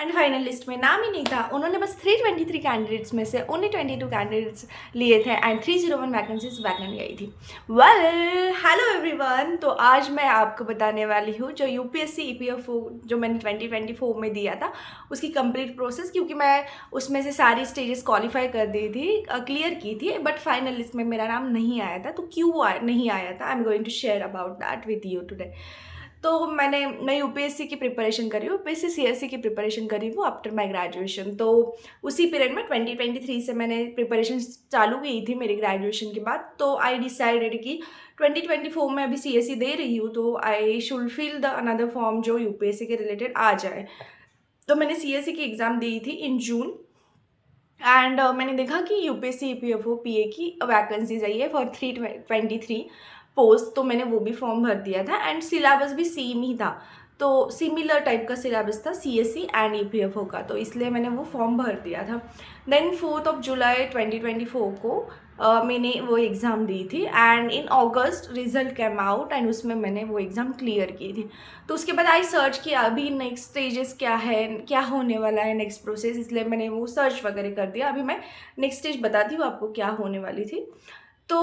And final list में नाम ही नहीं था। उन्होंने बस 323 कैंडिडेट्स में से ओनली 22 कैंडिडेट्स लिए थे एंड 301 वैकेंसीज वैकेंट गई थी। वेल हेलो एवरीवन, तो आज मैं आपको बताने वाली हूँ जो यूपीएससी ईपीएफओ जो मैंने 2024 में दिया था उसकी कंप्लीट प्रोसेस, क्योंकि मैं उसमें से सारी स्टेजेस क्वालिफाई कर दी थी, क्लियर की थी, बट फाइनल लिस्ट में मेरा नाम नहीं आया था। तो क्यों नहीं आया था, I am going to share about that with you today. तो मैं यूपीएससी की प्रिपरेशन कर रही हूँ, यूपीएससी सीएससी की प्रिपरेशन कर रही हूँ आफ्टर माय ग्रेजुएशन। तो उसी पीरियड में 2023 से मैंने प्रिपरेशन चालू की थी मेरी ग्रेजुएशन के बाद। तो आई डिसाइडेड कि 2024 में अभी सीएससी दे रही हूँ तो I should fill the another form जो यूपीएससी के रिलेटेड आ जाए। तो मैंने सीएससी की एग्ज़ाम दी थी इन जून एंड मैंने देखा कि यूपीएससी ईपीएफओ पीए की वैकेंसीज आई है फॉर 323 पोस्ट। तो मैंने वो भी फॉर्म भर दिया था एंड सिलेबस भी सेम ही था, तो सिमिलर टाइप का सिलेबस था सीएससी एंड ईपीएफओ का, तो इसलिए मैंने वो फॉर्म भर दिया था। देन 4 जुलाई 2024 को मैंने वो एग्ज़ाम दी थी and in August result came out and उसमें मैंने वो एग्ज़ाम क्लियर की थी। तो उसके बाद आई सर्च किया अभी नेक्स्ट स्टेजेस क्या है, क्या होने वाला है नेक्स्ट प्रोसेस, इसलिए मैंने वो सर्च वगैरह कर दिया। अभी मैं नेक्स्ट स्टेज बताती हूँ आपको क्या होने वाली थी। तो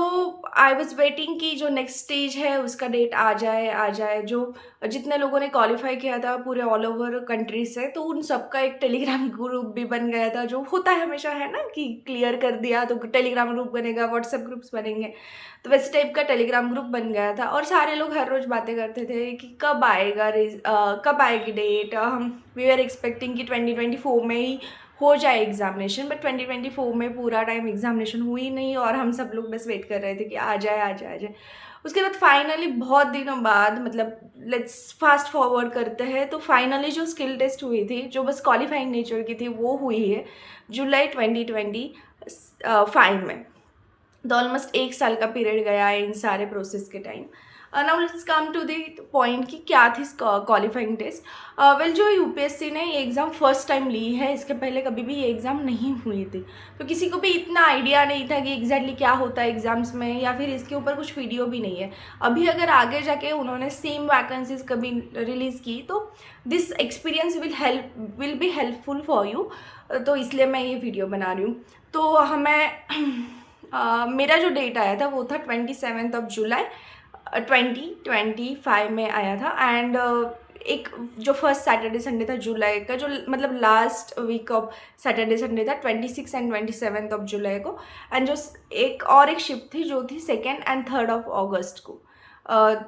आई वॉज वेटिंग कि जो नेक्स्ट स्टेज है उसका डेट आ जाए। जो जितने लोगों ने क्वालिफाई किया था पूरे ऑल ओवर कंट्री से, तो उन सबका एक टेलीग्राम ग्रुप भी बन गया था, जो होता है हमेशा, है ना, कि क्लियर कर दिया तो टेलीग्राम ग्रुप बनेगा, व्हाट्सएप ग्रुप्स बनेंगे। तो वैसे टाइप का टेलीग्राम ग्रुप बन गया था और सारे लोग हर रोज़ बातें करते थे कि कब आएगा कब आएगी डेट। हम वी आर एक्सपेक्टिंग कि 2024 में ही हो जाए एग्जामिनेशन, बट 2024 में पूरा टाइम एग्जामिनेशन हुई नहीं और हम सब लोग बस वेट कर रहे थे कि आ जाए। उसके बाद फाइनली बहुत दिनों बाद, मतलब लेट्स फास्ट फॉरवर्ड करते हैं, तो फाइनली जो स्किल टेस्ट हुई थी जो बस क्वालिफाइंग नेचर की थी वो हुई है जुलाई 2025 में। तो ऑलमोस्ट 1 साल का पीरियड गया है इन सारे प्रोसेस के time. Now let's come to the point कि क्या थी क्वालिफाइंग टेस्ट। वेल जो यूपीएससी ने ये एग्ज़ाम फर्स्ट टाइम ली है, इसके पहले कभी भी ये एग्ज़ाम नहीं हुई थी, तो किसी को भी इतना आइडिया नहीं था कि एग्जैक्टली क्या होता है एग्ज़ाम्स में, या फिर इसके ऊपर कुछ वीडियो भी नहीं है। अभी अगर आगे जाके उन्होंने सेम वैकेंसीज कभी रिलीज़ की तो this experience will be helpful for you, तो इसलिए मैं ये वीडियो बना रही हूँ। तो हमें मेरा जो डेट आया था वो था 27 जुलाई 2025 में आया था एंड एक जो फर्स्ट सैटरडे संडे था जुलाई का, जो मतलब last week of Saturday Sunday था 26 एंड 27 जुलाई को, एंड जो एक शिफ्ट थी जो थी 2 एंड 3 अगस्त को,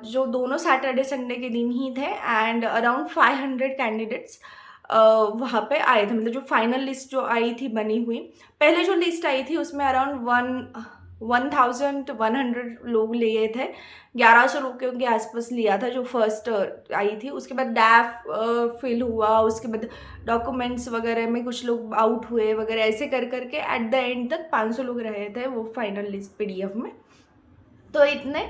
जो दोनों सैटरडे संडे के दिन ही थे एंड अराउंड 500 कैंडिडेट्स वहाँ पे आए थे। मतलब जो फाइनल लिस्ट जो आई थी बनी हुई, पहले जो लिस्ट आई थी उसमें अराउंड 1100 लोग लिए थे, 1100 लोगों के आसपास लिया था जो फर्स्ट आई थी। उसके बाद डैफ फिल हुआ, उसके बाद डॉक्यूमेंट्स वगैरह में कुछ लोग आउट हुए वगैरह, ऐसे कर करके एट द एंड तक 500 लोग रहे थे वो फाइनल लिस्ट पीडीएफ में। तो इतने,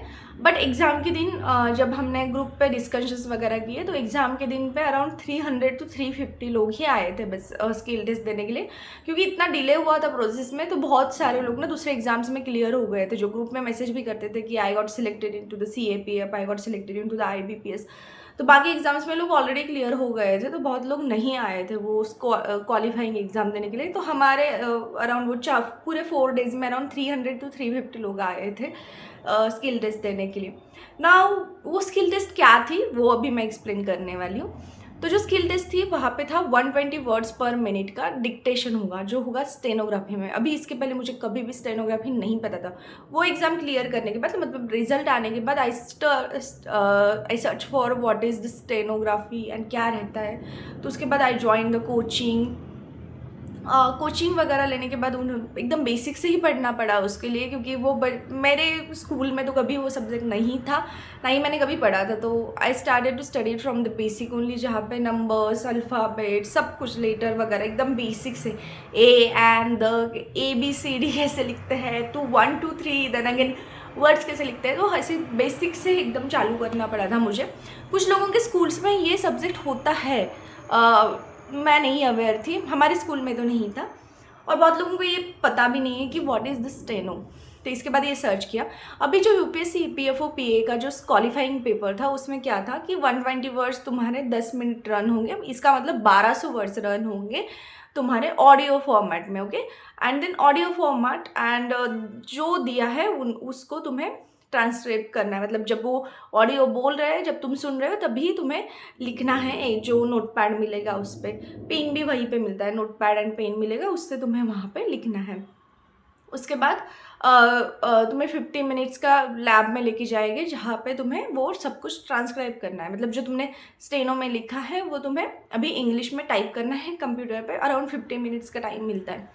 बट एग्ज़ाम के दिन जब हमने ग्रुप पे डिस्कशंस वगैरह किए तो एग्ज़ाम के दिन पे अराउंड 300 to 350 लोग ही आए थे बस स्किल टेस्ट देने के लिए, क्योंकि इतना डिले हुआ था प्रोसेस में। तो बहुत सारे लोग ना दूसरे एग्जाम्स में क्लियर हो गए थे, जो ग्रुप में मैसेज भी करते थे कि I got selected into the CAPF, I got selected into the IBPS। तो बाकी एग्जाम्स में लोग ऑलरेडी क्लियर हो गए थे, तो बहुत लोग नहीं आए थे वो उसको क्वालिफाइंग एग्ज़ाम देने के लिए। तो हमारे अराउंड वो पूरे 4 डेज में अराउंड 300 to 350 लोग आए थे स्किल टेस्ट देने के लिए। नाउ वो स्किल टेस्ट क्या थी वो अभी मैं एक्सप्लेन करने वाली हूँ। तो जो स्किल टेस्ट थी वहाँ पे था 120 वर्ड्स पर मिनट का डिक्टेशन होगा, जो होगा स्टेनोग्राफी में। अभी इसके पहले मुझे कभी भी स्टेनोग्राफी नहीं पता था। वो एग्ज़ाम क्लियर करने के बाद, मतलब रिजल्ट आने के बाद I search for what is the stenography and क्या रहता है। तो उसके बाद आई ज्वाइन द कोचिंग वगैरह लेने के बाद उन्हें एकदम बेसिक से ही पढ़ना पड़ा उसके लिए, क्योंकि वो मेरे स्कूल में तो कभी वो सब्जेक्ट नहीं था, ना ही मैंने कभी पढ़ा था। तो I started to study from the basic only, जहाँ पे नंबर्स, अल्फ़ाबेट, सब कुछ, लेटर वगैरह एकदम बेसिक से ए एंड द ABCD कैसे लिखते हैं, तो 1 2 3 देन अगेन वर्ड्स कैसे लिखते हैं, तो ऐसे बेसिक से एकदम चालू करना पड़ा था मुझे। कुछ लोगों के स्कूल्स में ये सब्जेक्ट होता है, मैं नहीं अवेयर थी, हमारे स्कूल में तो नहीं था, और बहुत लोगों को ये पता भी नहीं है कि व्हाट इज़ द स्टेनो। तो इसके बाद ये सर्च किया। अभी जो यूपीएससी ईपीएफओ पीए का जो क्वालिफाइंग पेपर था उसमें क्या था कि 120 वर्ड्स तुम्हारे 10 मिनट रन होंगे, इसका मतलब 1200 वर्ड्स रन होंगे तुम्हारे ऑडियो फॉर्मेट में। Okay, and then audio format and जो दिया है उसको तुम्हें ट्रांसक्राइब करना है। मतलब जब वो ऑडियो बोल रहे हैं, जब तुम सुन रहे हो, तभी तुम्हें लिखना है। एक जो नोट पैड मिलेगा उस पर, पेन भी वहीं पे मिलता है, नोट पैड एंड पेन मिलेगा, उससे तुम्हें वहाँ पे लिखना है। उसके बाद तुम्हें 50 मिनट्स का लैब में लेके जाएंगे, जहाँ पे तुम्हें वो सब कुछ ट्रांसक्राइब करना है। मतलब जो तुमने स्टेनो में लिखा है वो तुम्हें अभी इंग्लिश में टाइप करना है कंप्यूटर पे। अराउंड 50 मिनट्स का टाइम मिलता है।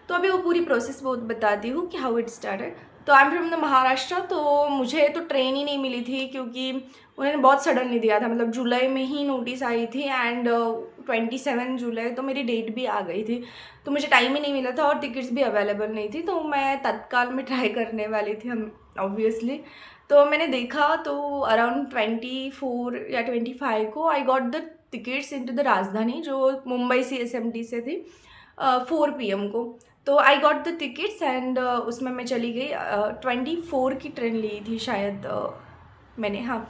तो अभी वो पूरी प्रोसेस बहुत बताती हूँ कि हाउ इट स्टार्टेड। तो I am from the Maharashtra. तो मुझे तो ट्रेन ही नहीं मिली थी, क्योंकि उन्होंने बहुत सडनली दिया था। मतलब जुलाई में ही नोटिस आई थी एंड 27 जुलाई तो मेरी डेट भी आ गई थी, तो मुझे टाइम ही नहीं मिला था और टिकट्स भी अवेलेबल नहीं थी। तो मैं तत्काल में ट्राई करने वाली थी, हम ऑब्वियसली। तो मैंने देखा तो अराउंड 24 या 25 को I got the tickets into the राजधानी, जो मुंबई CSMT से थी, 4 PM को। तो I got the tickets and उसमें मैं चली गई। 24 की ट्रेन ली थी शायद मैंने, हाँ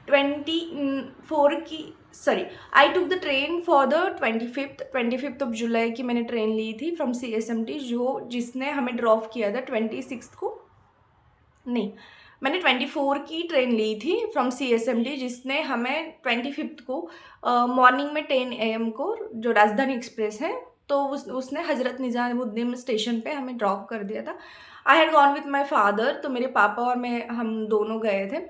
24 की, sorry, I took the train for the 25th of July की मैंने ट्रेन ली थी फ्रॉम CSMT, जिसने हमें ड्रॉप किया था 26 को। नहीं, मैंने 24 की ट्रेन ली थी फ्रॉम CSMT, जिसने हमें 25 को मॉर्निंग में 10 AM को, जो राजधानी एक्सप्रेस है, तो उसने हज़रत निज़ामुद्दीन स्टेशन पे हमें ड्रॉप कर दिया था। I had gone with my father. तो मेरे पापा और मैं, हम दोनों गए थे।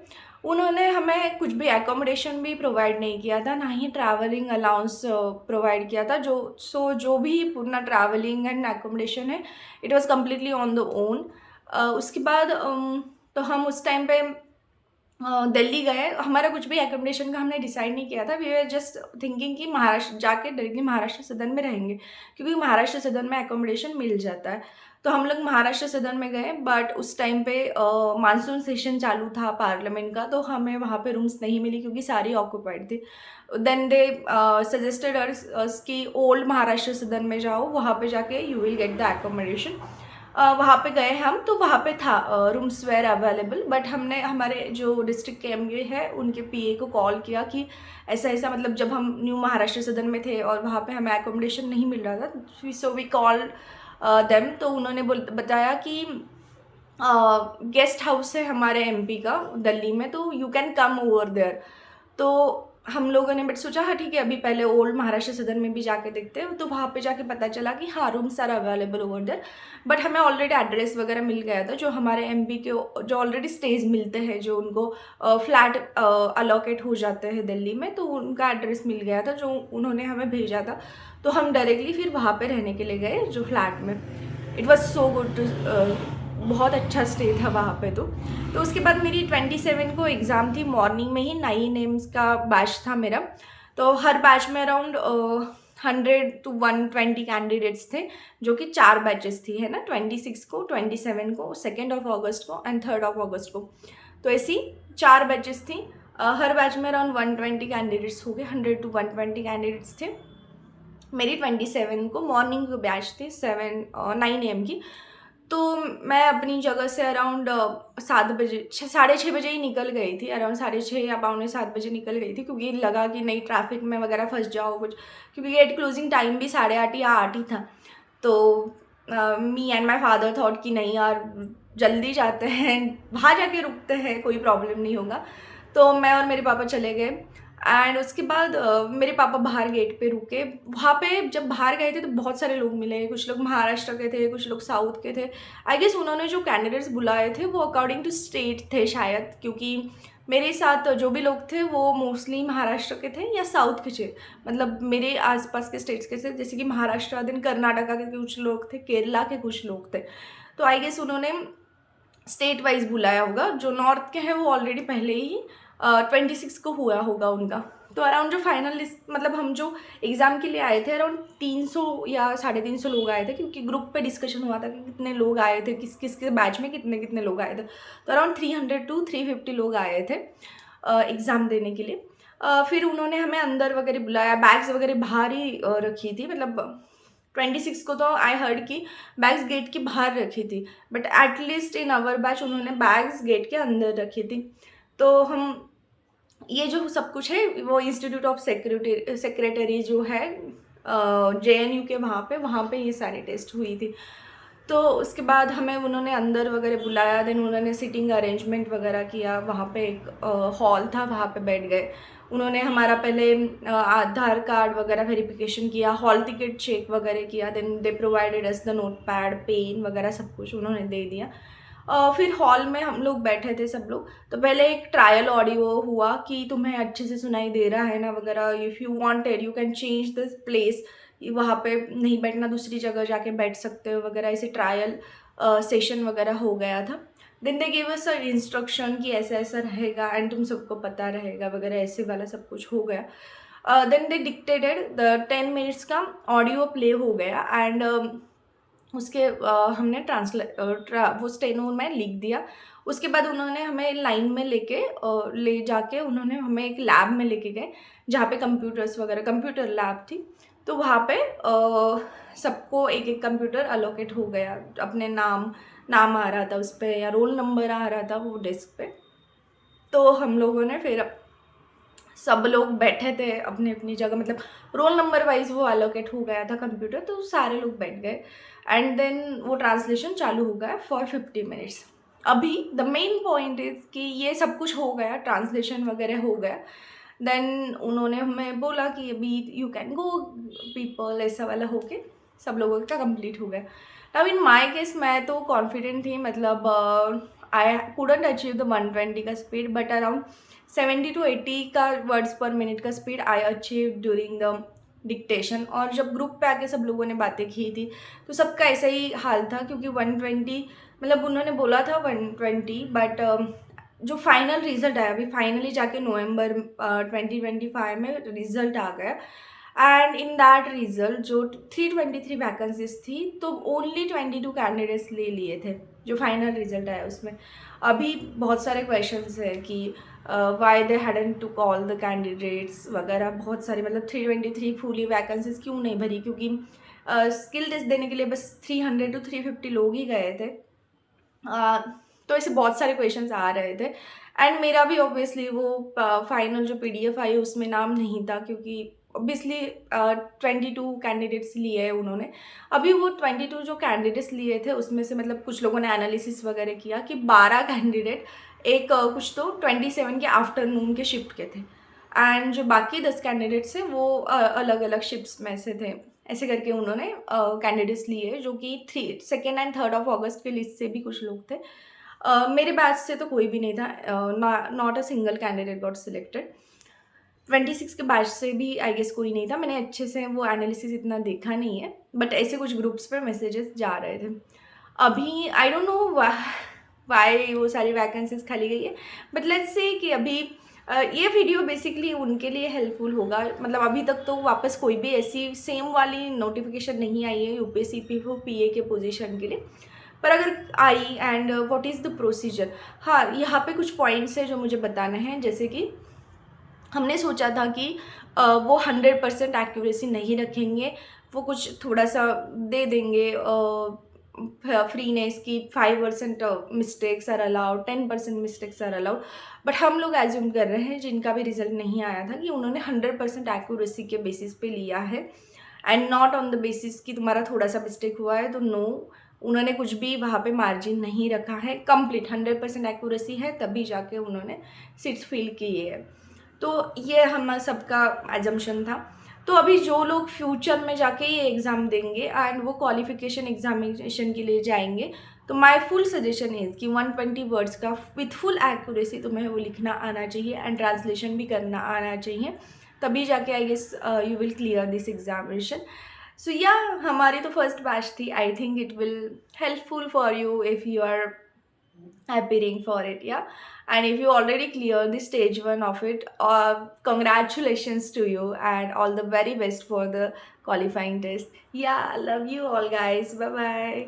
उन्होंने हमें कुछ भी एकोमोडेशन भी प्रोवाइड नहीं किया था, ना ही ट्रैवलिंग अलाउंस प्रोवाइड किया था। जो भी पूरा ट्रैवलिंग एंड एकोमोडेशन है, it was completely on the own. उसके बाद तो हम उस टाइम पे दिल्ली गए। हमारा कुछ भी एकोमोडेशन का हमने डिसाइड नहीं किया था। वी वर जस्ट थिंकिंग कि महाराष्ट्र जाके डायरेक्टली महाराष्ट्र सदन में रहेंगे, क्योंकि महाराष्ट्र सदन में एकोमोडेशन मिल जाता है। तो हम लोग महाराष्ट्र सदन में गए, बट उस टाइम पे मानसून सेशन चालू था पार्लियामेंट का, तो हमें वहाँ पे रूम्स नहीं मिली, क्योंकि सारी ऑक्यूपाइड थी। देन दे सजेस्टेड अस कि ओल्ड महाराष्ट्र सदन में जाओ, वहाँ पे जाके you will get the accommodation. वहाँ पे गए हम, तो वहाँ पे था रूम्स वेयर अवेलेबल, बट हमने हमारे जो डिस्ट्रिक्ट के MD है उनके PA को कॉल किया कि ऐसा ऐसा, मतलब जब हम न्यू महाराष्ट्र सदन में थे और वहाँ पे हमें एकोमोडेशन नहीं मिल रहा था, सो वी कॉल देम। तो उन्होंने बताया कि गेस्ट हाउस है हमारे MP का दिल्ली में, तो you can come over there. तो हम लोगों ने बट सोचा हाँ ठीक है, अभी पहले ओल्ड महाराष्ट्र सदन में भी जाके देखते हैं। तो वहाँ पे जाके पता चला कि हाँ rooms are available over there, but हमें ऑलरेडी एड्रेस वगैरह मिल गया था। जो हमारे MP के जो ऑलरेडी स्टेज मिलते हैं, जो उनको फ्लैट अलोकेट हो जाते हैं दिल्ली में, तो उनका एड्रेस मिल गया था, जो उन्होंने हमें भेजा था। तो हम डायरेक्टली फिर वहाँ पर रहने के लिए गए, जो फ्लैट में। इट वॉज सो गुड, बहुत अच्छा स्टे था वहाँ पे। तो उसके बाद मेरी 27 को एग्ज़ाम थी मॉर्निंग में ही। 9 AM का बैच था मेरा। तो हर बैच में अराउंड 100 to 120 कैंडिडेट्स थे, जो कि 4 बैचेस थी, है ना, 26 को, 27 को, 2 अगस्त को एंड 3 अगस्त को। तो ऐसी 4 बैचेस थी। हर बैच में अराउंड 120 कैंडिडेट्स हो गए, 100 to 120 कैंडिडेट्स थे। मेरी 27 को मॉर्निंग की बैच थी 9 AM की। तो मैं अपनी जगह से अराउंड 7 बजे, 6:30 बजे ही निकल गई थी। अराउंड 6:30 या 6:45 बजे निकल गई थी, क्योंकि लगा कि नहीं ट्रैफिक में वगैरह फंस जाओ कुछ, क्योंकि गेट क्लोजिंग टाइम भी 8:30 या 8 ही था। तो me and my father thought कि नहीं यार, जल्दी जाते हैं, वहाँ जाके रुकते हैं, कोई प्रॉब्लम नहीं होगा। तो मैं और मेरे पापा चले गए एंड उसके बाद मेरे पापा बाहर गेट पे रुके। वहाँ पे जब बाहर गए थे तो बहुत सारे लोग मिले, कुछ लोग महाराष्ट्र के थे, कुछ लोग साउथ के थे। आई गेस उन्होंने जो कैंडिडेट्स बुलाए थे वो अकॉर्डिंग टू स्टेट थे शायद, क्योंकि मेरे साथ जो भी लोग थे वो मोस्टली महाराष्ट्र के थे या साउथ के थे। मतलब मेरे आसपास के स्टेट्स के थे, जैसे कि महाराष्ट्र, देन कर्नाटका के कुछ लोग थे, केरला के कुछ लोग थे। तो आई गेस उन्होंने स्टेट वाइज बुलाया होगा। जो नॉर्थ के हैं वो ऑलरेडी पहले ही 26 को हुआ होगा उनका। तो अराउंड जो फाइनल लिस्ट, मतलब हम जो एग्ज़ाम के लिए आए थे, अराउंड 300 या 350 लोग आए थे, क्योंकि ग्रुप पे डिस्कशन हुआ था कि कितने लोग आए थे, किस किस के बैच में कितने कितने लोग आए थे। तो अराउंड 300 to 350 लोग आए थे एग्ज़ाम देने के लिए। फिर उन्होंने हमें अंदर वगैरह बुलाया, बैग्स वगैरह बाहर ही रखी थी, मतलब 26 को तो आई हर्ड कि बैग्स गेट के बाहर रखी थी, but at least in our batch उन्होंने बैग्स गेट के अंदर रखी थी। तो हम ये जो सब कुछ है वो इंस्टीट्यूट ऑफ सेक्रेटरी जो है JNU के वहाँ पे ये सारी टेस्ट हुई थी। तो उसके बाद हमें उन्होंने अंदर वगैरह बुलाया, देन उन्होंने सिटिंग अरेंजमेंट वगैरह किया। वहाँ पे एक हॉल था, वहाँ पे बैठ गए। उन्होंने हमारा पहले आधार कार्ड वगैरह वेरिफिकेशन किया, हॉल टिकट चेक वगैरह किया, then they provided us the notepad, pen वगैरह सब कुछ उन्होंने दे दिया। फिर हॉल में हम लोग बैठे थे सब लोग। तो पहले एक ट्रायल ऑडियो हुआ कि तुम्हें अच्छे से सुनाई दे रहा है ना वगैरह, if you wanted you can change this place, वहाँ पे नहीं बैठना दूसरी जगह जाके बैठ सकते हो वगैरह, ऐसे ट्रायल सेशन वगैरह हो गया था। Then they give us instruction कि ऐसा ऐसा रहेगा एंड तुम सबको पता रहेगा वगैरह, ऐसे वाला सब कुछ हो गया। Then they dictated the 10 minutes का ऑडियो प्ले हो गया एंड उसके हमने वो स्टेनो में लिख दिया। उसके बाद उन्होंने हमें लाइन में ले जाके उन्होंने हमें एक लैब में लेके गए जहाँ पे कंप्यूटर्स वगैरह, कंप्यूटर लैब थी। तो वहाँ पे सबको एक एक कंप्यूटर अलोकेट हो गया, अपने नाम आ रहा था उस पर या रोल नंबर आ रहा था वो डेस्क पे। तो हम लोगों ने फिर सब लोग बैठे थे अपनी अपनी जगह, मतलब रोल नंबर वाइज वो अलोकेट हो गया था कंप्यूटर, तो सारे लोग बैठ गए एंड देन वो ट्रांसलेशन चालू हो गया फॉर 50 मिनट्स। अभी द मेन पॉइंट इज़ कि ये सब कुछ हो गया, ट्रांसलेशन वगैरह हो गया, देन उन्होंने हमें बोला कि अभी यू कैन गो पीपल, ऐसा वाला होके सब लोगों का कंप्लीट हो गया। अब इन माई केस मैं तो कॉन्फिडेंट थी, मतलब आई कुडंट अचीव द 120 का स्पीड, बट अराउंड 70 to 80 का वर्ड्स पर मिनट का speed I achieve during the dictation. और जब ग्रुप पे आके सब लोगों ने बातें की थी तो सबका ऐसा ही हाल था, क्योंकि 120 मतलब उन्होंने बोला था 120, बट जो फाइनल रिजल्ट आया अभी फाइनली जाके नवंबर 2025 में रिजल्ट आ गया एंड इन दैट रिजल्ट जो 323 वैकेंसीज थी तो ओनली 22 कैंडिडेट्स ले लिए थे जो फाइनल रिजल्ट आया उसमें। अभी बहुत सारे क्वेश्चंस है कि why they hadn't to call the candidates वगैरह, बहुत सारी, मतलब 323 फुली वैकेंसीज क्यों नहीं भरी, क्योंकि स्किल टेस्ट देने के लिए बस 300 to 350 लोग ही गए थे। तो ऐसे बहुत सारे क्वेश्चंस आ रहे थे एंड मेरा भी ऑब्वियसली वो फाइनल जो PDF आई उसमें नाम नहीं था, क्योंकि ऑब्वियसली 22 कैंडिडेट्स लिए हैं उन्होंने। अभी वो 22 जो कैंडिडेट्स लिए थे उसमें से मतलब कुछ लोगों ने एनालिसिस वगैरह किया कि 12 कैंडिडेट एक कुछ तो 27 के आफ्टरनून के शिफ्ट के थे एंड जो बाकी 10 कैंडिडेट्स हैं वो अलग अलग शिफ्ट्स में से थे। ऐसे करके उन्होंने कैंडिडेट्स लिए जो कि 2nd and 3rd of August के लिस्ट से भी कुछ लोग थे। मेरे बैच से तो कोई भी नहीं था, not a single candidate got selected. 26 के बैच से भी आई गेस कोई नहीं था, मैंने अच्छे से वो एनालिसिस इतना देखा नहीं है, बट ऐसे कुछ ग्रुप्स पे मैसेजेस जा रहे थे। अभी आई डोंट नो वाई वो सारी वैकेंसीज खाली गई है, बट लेट्स से कि अभी ये वीडियो बेसिकली उनके लिए हेल्पफुल होगा। मतलब अभी तक तो वापस कोई भी ऐसी सेम वाली नोटिफिकेशन नहीं आई है UPSC PA के पोजीशन के लिए, पर अगर I and what is the procedure. हाँ, यहाँ पे कुछ पॉइंट्स है जो मुझे बताने हैं, जैसे कि हमने सोचा था कि वो 100% एक्यूरेसी नहीं रखेंगे, वो कुछ थोड़ा सा दे देंगे फ्रीनेस की 5% mistakes are allowed, 10% mistakes are allowed, but हम लोग एज्यूम कर रहे हैं जिनका भी रिजल्ट नहीं आया था कि उन्होंने 100% एक्यूरेसी के बेसिस पे लिया है and not on the basis कि तुम्हारा थोड़ा सा मिस्टेक हुआ है तो नो, उन्होंने कुछ भी वहाँ पे मार्जिन नहीं रखा है, कंप्लीट 100% एक्यूरेसी है तभी जाके उन्होंने सीट्स फिल किए है। तो ये हम सबका एजम्पशन था। तो अभी जो लोग फ्यूचर में जाके ये एग्ज़ाम देंगे एंड वो क्वालिफिकेशन एग्जामिनेशन के लिए जाएंगे, तो माय फुल सजेशन इज़ कि 120 वर्ड्स का विथ फुल एक्यूरेसी तुम्हें वो लिखना आना चाहिए एंड ट्रांसलेशन भी करना आना चाहिए, तभी जाके I guess you will clear this examination. So या हमारी तो फर्स्ट बैच थी, I think it will helpful for you if you are appearing for it, yeah. And if you already clear the stage 1 of it, congratulations to you and all the very best for the qualifying test. Yeah, love you all guys, bye bye.